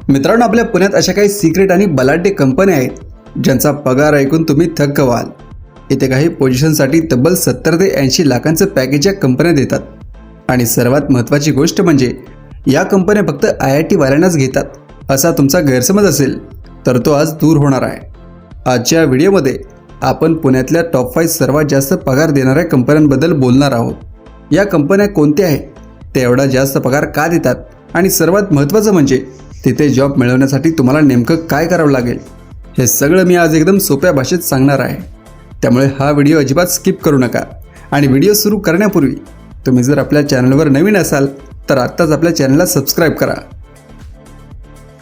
मित्रांनो, आपल्या पुण्यात अशा काही सिक्रेट आणि बलाढ्य कंपन्या आहेत ज्यांचा पगार ऐकून तुम्ही थक्क व्हाल. इथे काही पोझिशनसाठी तब्बल 70 ते 80 लाखांचं पॅकेज या कंपन्या देतात. आणि सर्वात महत्त्वाची गोष्ट म्हणजे या कंपन्या फक्त IIT वाल्यांनाच घेतात असा तुमचा गैरसमज असेल तर तो आज दूर होणार आहे. आजच्या व्हिडिओमध्ये आपण पुण्यातल्या टॉप 5 सर्वात जास्त पगार देणाऱ्या कंपन्यांबद्दल बोलणार आहोत. या कंपन्या कोणत्या आहेत, ते एवढा जास्त पगार का देतात आणि सर्वात महत्त्वाचं म्हणजे तिथे जॉब मिळवण्यासाठी तुम्हाला नेमकं काय करावं लागेल, हे सगळं मी आज एकदम सोप्या भाषेत सांगणार आहे. त्यामुळे हा व्हिडिओ अजिबात स्किप करू नका. आणि व्हिडिओ सुरू करण्यापूर्वी तुम्ही जर आपल्या चॅनलवर नवीन असाल तर आत्ताच आपल्या चॅनलला सबस्क्राईब करा.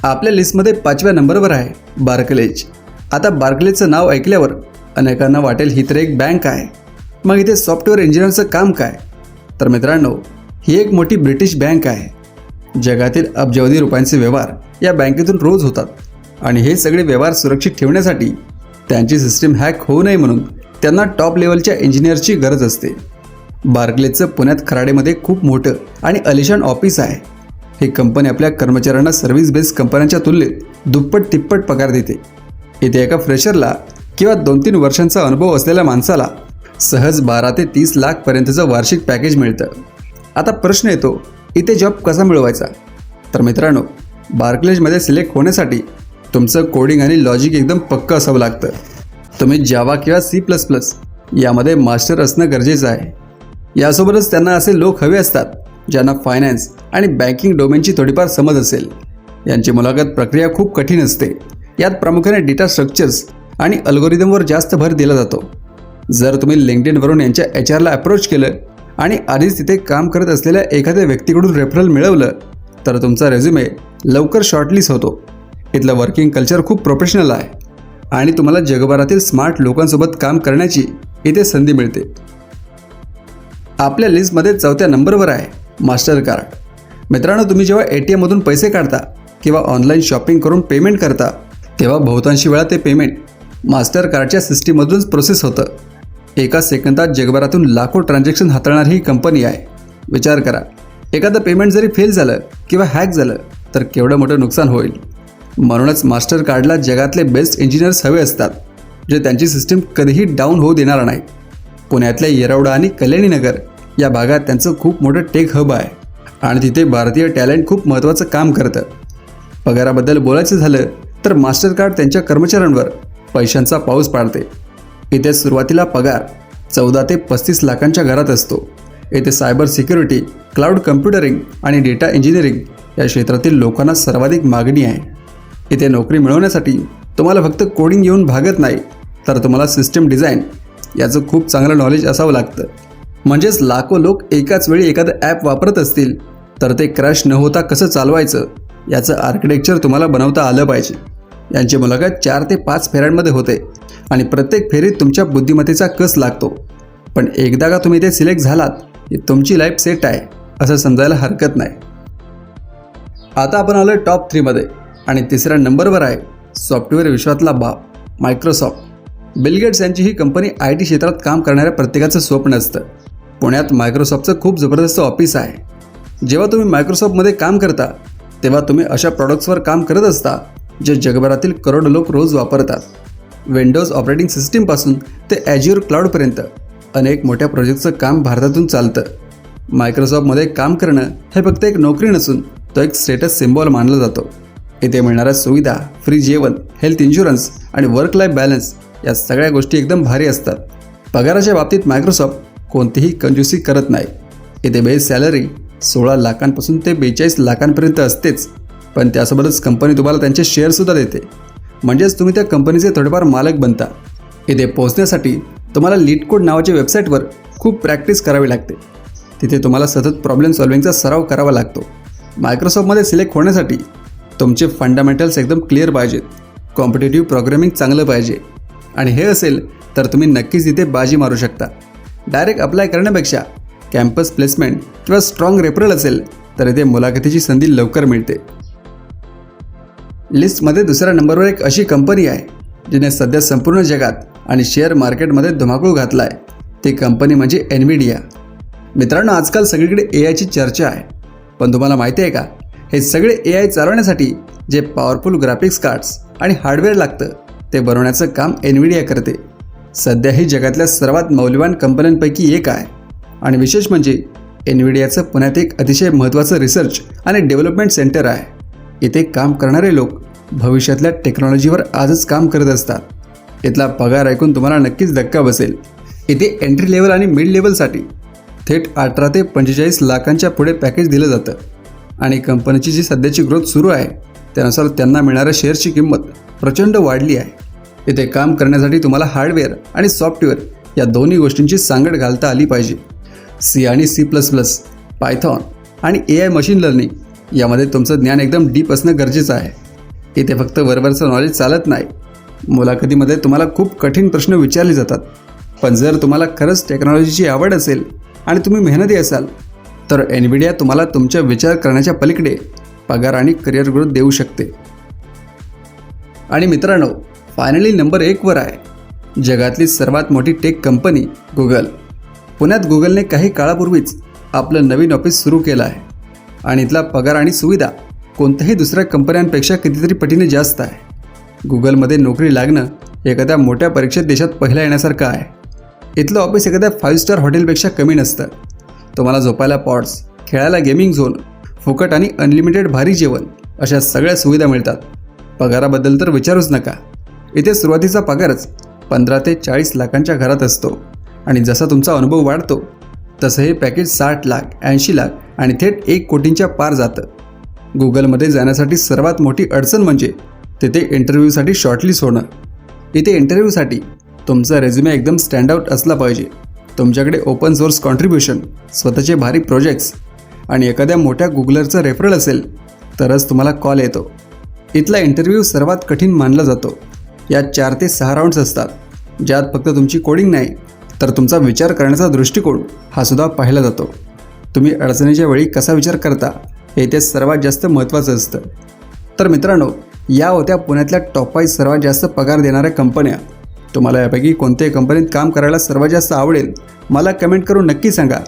आपल्या लिस्टमध्ये 5व्या नंबरवर आहे बार्कलेज. आता बार्कलेजचं नाव ऐकल्यावर अनेकांना वाटेल ही तर एक बँक आहे, मग इथे सॉफ्टवेअर इंजिनिअरचं काम काय? तर मित्रांनो, ही एक मोठी ब्रिटिश बँक आहे. जगातील अब्जावधी रुपयांचे व्यवहार या बँकेतून रोज होतात आणि हे सगळे व्यवहार सुरक्षित ठेवण्यासाठी त्यांची सिस्टीम हॅक होऊ नये म्हणून त्यांना टॉप लेवलच्या इंजिनियरची गरज असते. बार्कलेजचं पुण्यात खराडेमध्ये खूप मोठं आणि अलिशान ऑफिस आहे. ही कंपनी आपल्या कर्मचाऱ्यांना सर्व्हिस बेस्ड कंपन्यांच्या तुलनेत दुप्पट तिप्पट पगार देते. इथे एका फ्रेशरला किंवा 2-3 वर्षांचा अनुभव असलेल्या माणसाला सहज 12 ते 30 लाखपर्यंतचं वार्षिक पॅकेज मिळतं. आता प्रश्न येतो, इथे जॉब कसा मिळवायचा? तर मित्रांनो, बार्कलेजमध्ये सिलेक्ट होण्यासाठी तुमचं कोडिंग आणि लॉजिक एकदम पक्कं असावं लागतं. तुम्ही जावा किंवा C++ यामध्ये मास्टर असणं गरजेचं आहे. यासोबतच त्यांना असे लोक हवे असतात ज्यांना फायनान्स आणि बँकिंग डोमेनची थोडीफार समज असेल. यांची मुलाखत प्रक्रिया खूप कठीण असते. यात प्रामुख्याने डेटा स्ट्रक्चर्स आणि अल्गोरिदमवर जास्त भर दिला जातो. जर तुम्ही लिंक्डइनवरून यांच्या HRला अप्रोच केलं आणि आधीच तिथे काम करत असलेल्या एखाद्या व्यक्तीकडून रेफरल मिळवलं तर तुमचा रेझ्युमे लवकर शॉर्टलिस्ट होतो. इथलं वर्किंग कल्चर खूप प्रोफेशनल आहे आणि तुम्हाला जगभरातील स्मार्ट लोकांसोबत काम करण्याची इथे संधी मिळते. आपल्या लिस्टमध्ये 4थ्या नंबरवर आहे मास्टरकार्ड. मित्रांनो, तुम्ही जेव्हा ATM मधून पैसे काढता किंवा ऑनलाईन शॉपिंग करून पेमेंट करता तेव्हा बहुतांशी वेळा ते पेमेंट मास्टरकार्डच्या सिस्टीममधूनच प्रोसेस होतं. एका सेकंदात जगभरातून लाखो ट्रान्झॅक्शन हाताळणारी ही कंपनी आहे. विचार करा, एखादं पेमेंट जरी फेल झालं किंवा हॅक झालं तर केवढं मोठं नुकसान होईल. म्हणूनच मास्टरकार्डला जगातले बेस्ट इंजिनियर्स हवे असतात जे त्यांची सिस्टीम कधीही डाऊन होऊ देणार नाहीत. पुण्यातल्या येरवडा आणि कल्याणीनगर या भागात त्यांचं खूप मोठं टेक हब आहे आणि तिथे भारतीय टॅलेंट खूप महत्त्वाचं काम करतं. पगाराबद्दल बोलायचं झालं तर मास्टरकार्ड त्यांच्या कर्मचाऱ्यांवर पैशांचा पाऊस पाडते. इथे सुरुवातीला पगार 14 ते 35 लाखांच्या घरात असतो. येथे सायबर सिक्युरिटी, क्लाउड कम्प्युटरिंग आणि डेटा इंजिनिअरिंग या क्षेत्रातील लोकांना सर्वाधिक मागणी आहे. इथे नोकरी मिळवण्यासाठी तुम्हाला फक्त कोडिंग येऊन भागत नाही तर तुम्हाला सिस्टम डिझाईन याचं खूप चांगलं नॉलेज असावं लागतं. म्हणजेच लाखो लोक एकाच वेळी एखादं ॲप वापरत असतील तर ते क्रॅश न होता कसं चालवायचं याचं आर्किटेक्चर तुम्हाला बनवता आलं पाहिजे. यांची मुलाखत 4 ते 5 फेऱ्यांमध्ये होते आणि प्रत्येक फेरीत तुमच्या बुद्धिमत्तेचा कस लागतो. पण एकदा का तुम्ही इथे सिलेक्ट झालात की तुमची लाईफ सेट आहे असं समजायला हरकत नाही. आता आपण आलो टॉप 3 मध्ये आणि 3ऱ्या नंबरवर आहे सॉफ्टवेअर विश्वातला बाप मायक्रोसॉफ्ट. बिल गेट्स यांची ही कंपनी IT क्षेत्रात काम करणाऱ्या प्रत्येकाचं स्वप्न असतं. पुण्यात मायक्रोसॉफ्टचं खूप जबरदस्त ऑफिस आहे. जेव्हा तुम्ही मायक्रोसॉफ्टमध्ये काम करता तेव्हा तुम्ही अशा प्रॉडक्ट्सवर काम करत असता जे जगभरातील करोडो लोक रोज वापरतात. विंडोज ऑपरेटिंग सिस्टीमपासून ते Azure क्लाउडपर्यंत अनेक मोठ्या प्रोजेक्टचं काम भारतातून चालतं. मायक्रोसॉफ्टमध्ये काम करणं हे फक्त एक नोकरी नसून तो एक स्टेटस सिम्बॉल मानला जातो. इथे मिळणाऱ्या सुविधा, फ्री जेवण, हेल्थ इन्शुरन्स आणि वर्क लाईफ बॅलन्स या सगळ्या गोष्टी एकदम भारी असतात. पगाराच्या बाबतीत मायक्रोसॉफ्ट कोणतीही कंजूसी करत नाही. इथे बेस सॅलरी 16 लाखांपासून ते 42 लाखांपर्यंत असतेच, पण त्यासोबतच कंपनी तुम्हाला त्यांचे शेअरसुद्धा देते. म्हणजेच तुम्ही त्या कंपनीचे थोडेफार मालक बनता. इथे पोहोचण्यासाठी तुम्हाला लीडकोड नावाच्या वेबसाईटवर खूप प्रॅक्टिस करावी लागते. तिथे तुम्हाला सतत प्रॉब्लेम सॉल्व्हिंगचा सराव करावा लागतो. मायक्रोसॉफ्टमध्ये सिलेक्ट होण्यासाठी तुमचे फंडामेंटल्स एकदम क्लिअर पाहिजेत. कॉम्पिटेटिव्ह प्रोग्रामिंग चांगलं पाहिजे आणि हे असेल तर तुम्ही नक्कीच इथे बाजी मारू शकता. डायरेक्ट अप्लाय करण्यापेक्षा कॅम्पस प्लेसमेंट किंवा स्ट्रॉंग रेफरल असेल तर इथे मुलाखतीची संधी लवकर मिळते. लिस्टमध्ये 2ऱ्या नंबरवर एक अशी कंपनी आहे जिने सध्या संपूर्ण जगात आणि शेअर मार्केटमध्ये धुमाकूळ घातला आहे. ती कंपनी म्हणजे NVIDIA. मित्रांनो, आजकाल सगळीकडे AIची चर्चा आहे, पण तुम्हाला माहिती आहे का हे सगळे AI चालवण्यासाठी जे पॉवरफुल ग्राफिक्स कार्ड्स आणि हार्डवेअर लागतं ते बनवण्याचं काम NVIDIA करते. सध्या ही जगातल्या सर्वात मौल्यवान कंपन्यांपैकी एक आहे आणि विशेष म्हणजे NVIDIAचं पुण्यात एक अतिशय महत्त्वाचं रिसर्च आणि डेव्हलपमेंट सेंटर आहे. इथे काम करणारे लोक भविष्यातल्या टेक्नॉलॉजीवर आजच काम करत असतात. इथला पगार ऐकून तुम्हाला नक्कीच धक्का बसेल. इथे एंट्री लेवल आणि मिड लेवलसाठी थेट 18 ते 45 लाखांच्या पुढे पॅकेज दिलं जातं आणि कंपनीची जी सध्याची ग्रोथ सुरू आहे त्यानुसार त्यांना मिळणाऱ्या शेअरची किंमत प्रचंड वाढली आहे. इथे काम करण्यासाठी तुम्हाला हार्डवेअर आणि सॉफ्टवेअर या दोन्ही गोष्टींची सांगड घालता आली पाहिजे. C आणि C++, पायथॉन आणि AI मशीन लर्निंग यामध्ये तुमचं ज्ञान एकदम डीप असणं गरजेचं आहे. इथे फक्त वरवरचं नॉलेज चालत नाही. मुलाखतीमध्ये तुम्हाला खूप कठीण प्रश्न विचारले जातात, पण जर तुम्हाला खरंच टेक्नॉलॉजीची आवड असेल आणि तुम्ही मेहनती असाल तर NVIDIA तुम्हाला तुमच्या विचार करण्याच्या पलीकडे पगार आणि करिअर ग्रोथ देऊ शकते. आणि मित्रांनो, फायनली नंबर 1 वर आहे जगातली सर्वात मोठी टेक कंपनी गुगल. पुण्यात गुगलने काही काळापूर्वीच आपलं नवीन ऑफिस सुरू केलं आहे आणि इथला पगार आणि सुविधा कोणत्याही दुसऱ्या कंपन्यांपेक्षा कितीतरी पटीने जास्त आहे. गुगलमध्ये नोकरी लागणं एखाद्या मोठ्या परीक्षेत देशात पहिला येण्यासारखं आहे. इथलं ऑफिस एखाद्या 5 स्टार हॉटेलपेक्षा कमी नसतं. तुम्हाला झोपायला पॉड्स, खेळायला गेमिंग झोन, फुकट आणि अनलिमिटेड भारी जेवण अशा सगळ्या सुविधा मिळतात. पगाराबद्दल तर विचारूच नका. इथे सुरुवातीचा पगारच 15 ते 40 लाखांच्या घरात असतो आणि जसा तुमचा अनुभव वाढतो तसं हे पॅकेज 60 लाख, 80 लाख आणि थेट 1 कोटींच्या पार जातं. गुगलमध्ये जाण्यासाठी सर्वात मोठी अडचण म्हणजे तिथे इंटरव्ह्यूसाठी शॉर्टलिस्ट होणं. इथे इंटरव्ह्यूसाठी तुमचा रेझ्युमे एकदम स्टँडआउट असला पाहिजे. तुमच्याकडे ओपन सोर्स कॉन्ट्रीब्युशन, स्वतःचे भारी प्रोजेक्ट्स आणि एखाद्या मोठ्या गुगलरचं रेफरल असेल तरच तुम्हाला कॉल येतो. इथला इंटरव्ह्यू सर्वात कठीण मानला जातो. यात 4 ते 6 राऊंड्स असतात, ज्यात फक्त तुमची कोडिंग नाही तर तुमचा विचार करण्याचा दृष्टिकोन हा सुद्धा पाहिला जातो. तुम्ही अडचणीच्या वेळी कसा विचार करता हे इथे सर्वात जास्त महत्त्वाचं असतं. तर मित्रांनो, या होत्या पुण्यातल्या टॉप 5 सर्वात जास्त पगार देणाऱ्या कंपन्या. तुम्हाला यापैकी कोणत्याही कंपनीत काम करायला सर्वात जास्त आवडेल मला कमेंट करून नक्की सांगा.